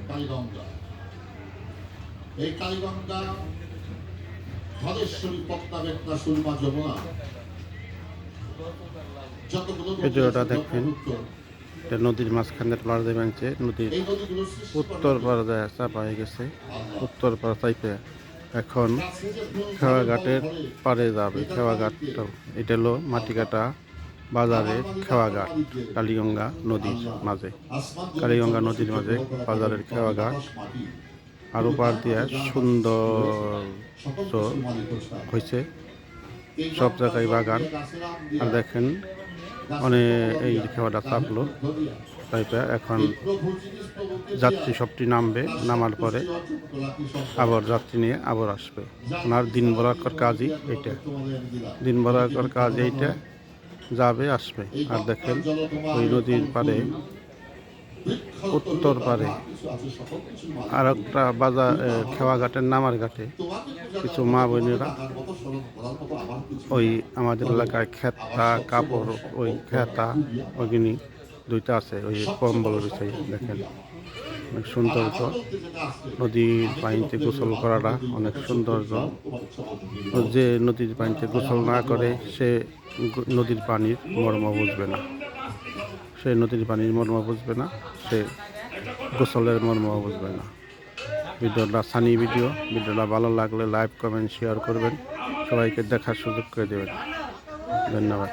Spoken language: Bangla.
কালীগঙ্গা। এই কালীগঙ্গা ধলেশ্বরী, পদ্মা, মেঘনা, সুরমা, যমুনা ভিডিওটা দেখেন, এটা নদীর মাঝখানে পাড়ে ভাঙছে। নদীর উত্তর পাড়ে চাপা হয়ে গেছে। উত্তর পাড়ে চাইপে এখন খেওয়াঘাটের পাড়ে যাবে। খেওয়াঘাটটা এটা হলো মাটিকাটা বাজারের খেওয়াঘাট, কালীগঙ্গা নদীর মাঝে। কালীগঙ্গা নদীর মাঝে বাজারের খেওয়াঘাট। আর ওপার দিয়ে সুন্দর হয়েছে, সব জায়গায় বাগান। আর দেখেন অনেক এই খেওয়াটা চাপলো, তাইপে এখন যাত্রী সবটি নামবে। নামার পরে আবার যাত্রী নিয়ে আবার আসবে। ওনার দিন বরাকর কাজই এইটা, দিন বরাকর কাজ এইটা, যাবে আসবে। আর দেখেন ওই নদীর পাড়ে উত্তর পাড়ে আর একটা বাজার খেওয়াঘাটের নামার ঘাটে কিছু মা বোনেরা ওই আমাদের এলাকায় খেতা কাপড়, ওই খেতা ওইগুলি দুইটা আছে, ওই কম্বল বিষয় দেখেন অনেক সৌন্দর্য। নদীর পানিতে গোসল করাটা অনেক সৌন্দর্য। যে নদীর পানিতে গোসল না করে সে নদীর পানির মর্ম বুঝবে না, সে নদীর পানির মর্ম বুঝবে না, সে গোসলের মর্ম বুঝবে না। ভিডিওটা সানি ভিডিওটা ভালো লাগলে লাইক, কমেন্ট, শেয়ার করবেন, সবাইকে দেখার সুযোগ করে দেবেন। ধন্যবাদ।